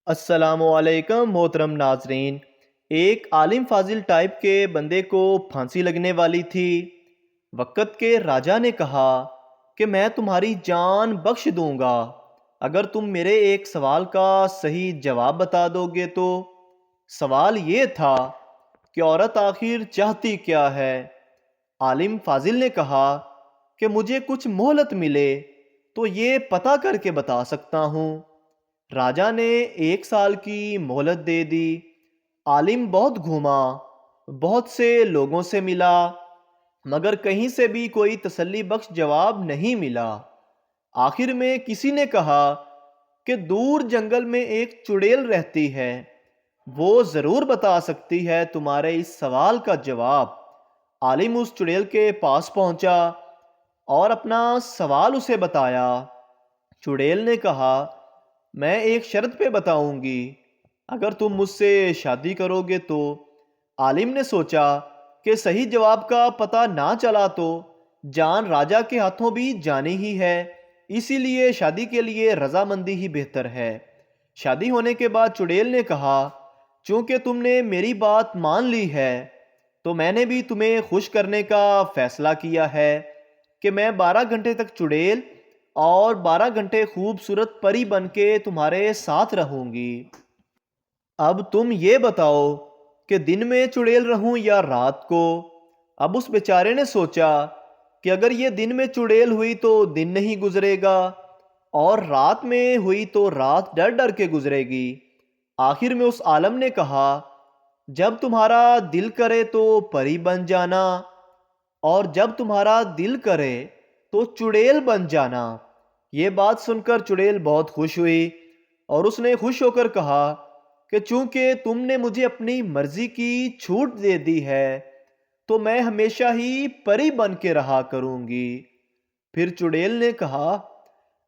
السلام علیکم محترم ناظرین۔ ایک عالم فاضل ٹائپ کے بندے کو پھانسی لگنے والی تھی۔ وقت کے راجا نے کہا کہ میں تمہاری جان بخش دوں گا اگر تم میرے ایک سوال کا صحیح جواب بتا دو گے تو۔ سوال یہ تھا کہ عورت آخر چاہتی کیا ہے؟ عالم فاضل نے کہا کہ مجھے کچھ مہلت ملے تو یہ پتہ کر کے بتا سکتا ہوں۔ راجا نے 1 سال کی مہلت دے دی۔ عالم بہت گھوما، بہت سے لوگوں سے ملا، مگر کہیں سے بھی کوئی تسلی بخش جواب نہیں ملا۔ آخر میں کسی نے کہا کہ دور جنگل میں ایک چڑیل رہتی ہے، وہ ضرور بتا سکتی ہے تمہارے اس سوال کا جواب۔ عالم اس چڑیل کے پاس پہنچا اور اپنا سوال اسے بتایا۔ چڑیل نے کہا میں ایک شرط پہ بتاؤں گی، اگر تم مجھ سے شادی کرو گے تو۔ عالم نے سوچا کہ صحیح جواب کا پتہ نہ چلا تو جان راجا کے ہاتھوں بھی جانی ہی ہے، اسی لیے شادی کے لیے رضامندی ہی بہتر ہے۔ شادی ہونے کے بعد چڑیل نے کہا چونکہ تم نے میری بات مان لی ہے تو میں نے بھی تمہیں خوش کرنے کا فیصلہ کیا ہے کہ میں 12 گھنٹے تک چڑیل اور 12 گھنٹے خوبصورت پری بن کے تمہارے ساتھ رہوں گی۔ اب تم یہ بتاؤ کہ دن میں چڑیل رہوں یا رات کو؟ اب اس بیچارے نے سوچا کہ اگر یہ دن میں چڑیل ہوئی تو دن نہیں گزرے گا، اور رات میں ہوئی تو رات ڈر ڈر کے گزرے گی۔ آخر میں اس عالم نے کہا جب تمہارا دل کرے تو پری بن جانا، اور جب تمہارا دل کرے تو چڑیل بن جانا۔ یہ بات سن کر چڑیل بہت خوش ہوئی اور اس نے خوش ہو کر کہا کہ چونکہ تم نے مجھے اپنی مرضی کی چھوٹ دے دی ہے تو میں ہمیشہ ہی پری بن کے رہا کروں گی۔ پھر چڑیل نے کہا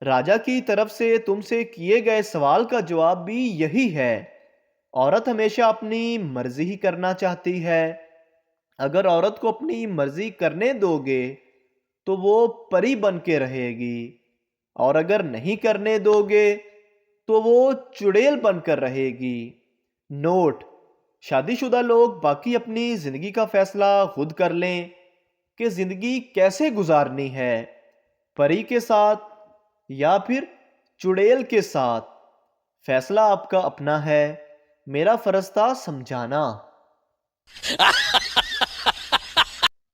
راجا کی طرف سے تم سے کیے گئے سوال کا جواب بھی یہی ہے، عورت ہمیشہ اپنی مرضی ہی کرنا چاہتی ہے۔ اگر عورت کو اپنی مرضی کرنے دو گے تو وہ پری بن کے رہے گی، اور اگر نہیں کرنے دو گے تو وہ چڑیل بن کر رہے گی۔ نوٹ: شادی شدہ لوگ باقی اپنی زندگی کا فیصلہ خود کر لیں کہ زندگی کیسے گزارنی ہے، پری کے ساتھ یا پھر چڑیل کے ساتھ۔ فیصلہ آپ کا اپنا ہے، میرا فرض تھا سمجھانا۔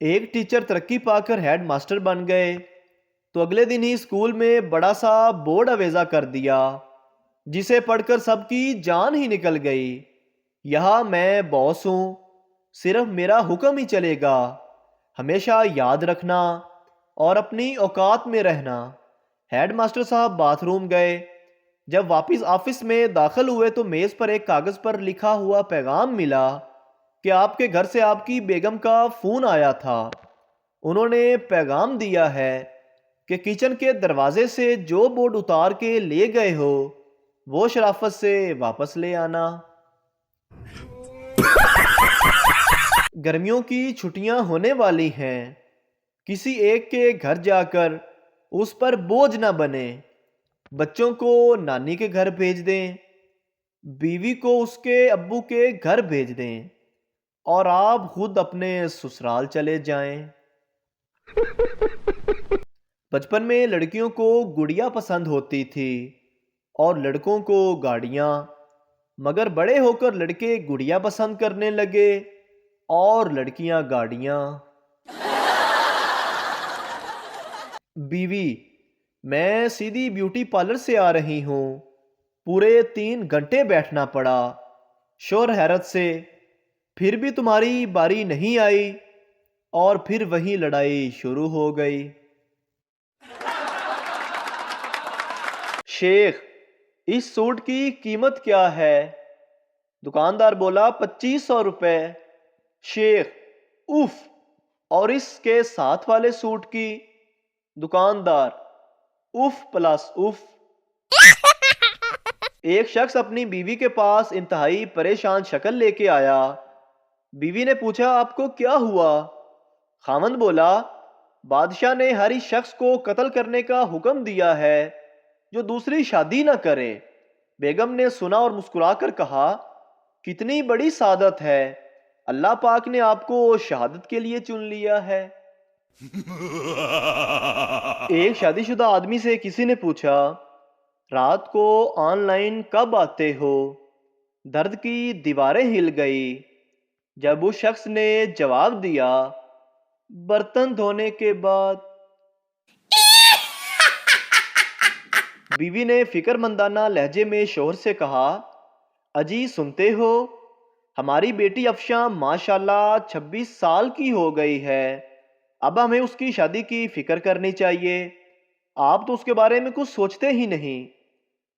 ایک ٹیچر ترقی پا کر ہیڈ ماسٹر بن گئے تو اگلے دن ہی اسکول میں بڑا سا بورڈ اویزا کر دیا جسے پڑھ کر سب کی جان ہی نکل گئی۔ یہاں میں باس ہوں، صرف میرا حکم ہی چلے گا، ہمیشہ یاد رکھنا اور اپنی اوقات میں رہنا۔ ہیڈ ماسٹر صاحب باتھ روم گئے۔ جب واپس آفس میں داخل ہوئے تو میز پر ایک کاغذ پر لکھا ہوا پیغام ملا کہ آپ کے گھر سے آپ کی بیگم کا فون آیا تھا۔ انہوں نے پیغام دیا ہے کہ کچن کے دروازے سے جو بورڈ اتار کے لے گئے ہو وہ شرافت سے واپس لے آنا۔ گرمیوں کی چھٹیاں ہونے والی ہیں، کسی ایک کے گھر جا کر اس پر بوجھ نہ بنے۔ بچوں کو نانی کے گھر بھیج دیں، بیوی کو اس کے ابو کے گھر بھیج دیں، اور آپ خود اپنے سسرال چلے جائیں۔ بچپن میں لڑکیوں کو گڑیا پسند ہوتی تھی اور لڑکوں کو گاڑیاں، مگر بڑے ہو کر لڑکے گڑیا پسند کرنے لگے اور لڑکیاں گاڑیاں۔ بیوی: میں سیدھی بیوٹی پارلر سے آ رہی ہوں، پورے 3 گھنٹے بیٹھنا پڑا۔ شوہر حیرت سے: پھر بھی تمہاری باری نہیں آئی؟ اور پھر وہی لڑائی شروع ہو گئی۔ شیخ: اس سوٹ کی قیمت کیا ہے؟ دکاندار بولا 2500 روپے۔ شیخ: اف، اور اس کے ساتھ والے سوٹ کی؟ دکاندار: اف پلس اف۔ ایک شخص اپنی بیوی کے پاس انتہائی پریشان شکل لے کے آیا۔ بیوی نے پوچھا آپ کو کیا ہوا؟ خاوند بولا بادشاہ نے ہر اس شخص کو قتل کرنے کا حکم دیا ہے جو دوسری شادی نہ کرے۔ بیگم نے سنا اور مسکرا کر کہا، کتنی بڑی سعادت ہے، اللہ پاک نے آپ کو شہادت کے لیے چن لیا ہے۔ ایک شادی شدہ آدمی سے کسی نے پوچھا، رات کو آن لائن کب آتے ہو؟ درد کی دیواریں ہل گئی جب اس شخص نے جواب دیا، برتن دھونے کے بعد۔ بیوی نے فکر مندانہ لہجے میں شوہر سے کہا، اجی سنتے ہو، ہماری بیٹی افشاں ماشاءاللہ 26 سال کی ہو گئی ہے، اب ہمیں اس کی شادی کی فکر کرنی چاہیے، آپ تو اس کے بارے میں کچھ سوچتے ہی نہیں۔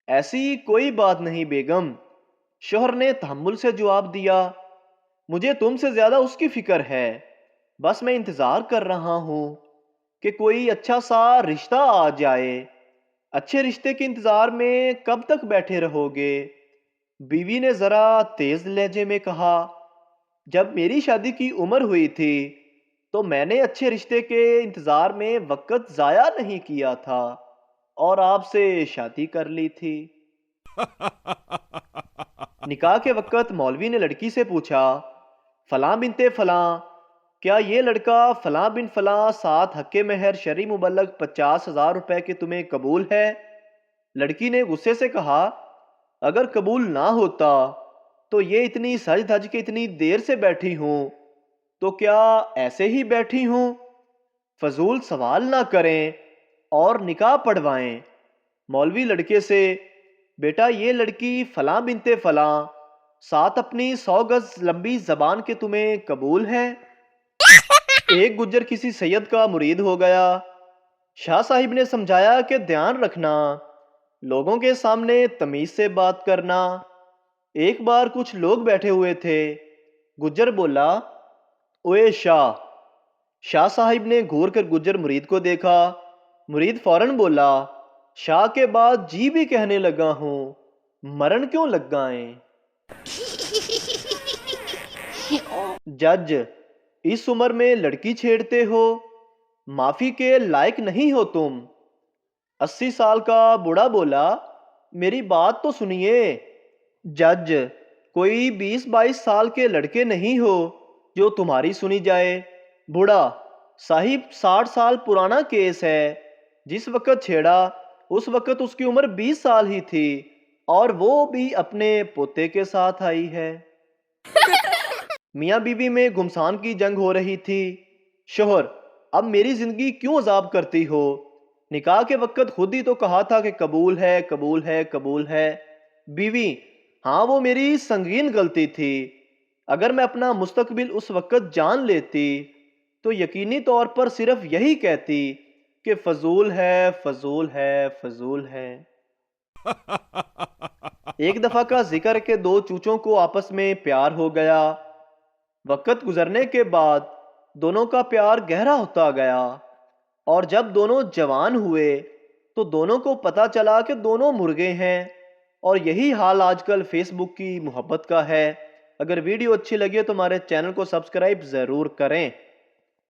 ایسی کوئی بات نہیں بیگم، شوہر نے تحمل سے جواب دیا، مجھے تم سے زیادہ اس کی فکر ہے، بس میں انتظار کر رہا ہوں کہ کوئی اچھا سا رشتہ آ جائے۔ اچھے رشتے کے انتظار میں کب تک بیٹھے رہو گے؟ بیوی نے ذرا تیز لہجے میں کہا، جب میری شادی کی عمر ہوئی تھی تو میں نے اچھے رشتے کے انتظار میں وقت ضائع نہیں کیا تھا اور آپ سے شادی کر لی تھی۔ نکاح کے وقت مولوی نے لڑکی سے پوچھا، فلاں بنتے فلاں، کیا یہ لڑکا فلاں بن فلاں ساتھ حق مہر شرعی مبلغ 50,000 روپے کے تمہیں قبول ہے؟ لڑکی نے غصے سے کہا، اگر قبول نہ ہوتا تو یہ اتنی سج دھج کے اتنی دیر سے بیٹھی ہوں تو کیا ایسے ہی بیٹھی ہوں؟ فضول سوال نہ کریں اور نکاح پڑھوائیں۔ مولوی لڑکے سے، بیٹا یہ لڑکی فلاں بنتے فلاں ساتھ اپنی 100 گز لمبی زبان کے تمہیں قبول ہے؟ ایک گجر کسی سید کا مرید ہو گیا۔ شاہ صاحب نے سمجھایا کہ دھیان رکھنا، لوگوں کے سامنے تمیز سے بات کرنا۔ ایک بار کچھ لوگ بیٹھے ہوئے تھے، گجر بولا، اوے شاہ۔ شاہ صاحب نے گھور کر گجر مرید کو دیکھا، مرید فوراً بولا، شاہ کے بعد جی بھی کہنے لگا ہوں، مرن کیوں لگائیں؟ جج، اس عمر میں لڑکی چھیڑتے ہو، معافی کے لائق نہیں ہو تم۔ 80 سال کا بوڑھا بولا، میری بات تو سنیے۔ جج، کوئی 20-22 سال کے لڑکے نہیں ہو جو تمہاری سنی جائے۔ بوڑھا، صاحب 60 سال پرانا کیس ہے، جس وقت چھیڑا اس وقت اس کی عمر 20 سال ہی تھی اور وہ بھی اپنے پوتے کے ساتھ آئی ہے۔ میاں بیوی میں گھمسان کی جنگ ہو رہی تھی۔ شوہر، اب میری زندگی کیوں عذاب کرتی ہو؟ نکاح کے وقت خود ہی تو کہا تھا کہ قبول ہے قبول ہے قبول ہے۔ بیوی، ہاں وہ میری سنگین غلطی تھی، اگر میں اپنا مستقبل اس وقت جان لیتی تو یقینی طور پر صرف یہی کہتی کہ فضول ہے فضول ہے فضول ہے۔ ایک دفعہ کا ذکر کہ دو چوچوں کو آپس میں پیار ہو گیا۔ وقت گزرنے کے بعد دونوں کا پیار گہرا ہوتا گیا اور جب دونوں جوان ہوئے تو دونوں کو پتا چلا کہ دونوں مرغے ہیں، اور یہی حال آج کل فیس بک کی محبت کا ہے۔ اگر ویڈیو اچھی لگے تو ہمارے چینل کو سبسکرائب ضرور کریں۔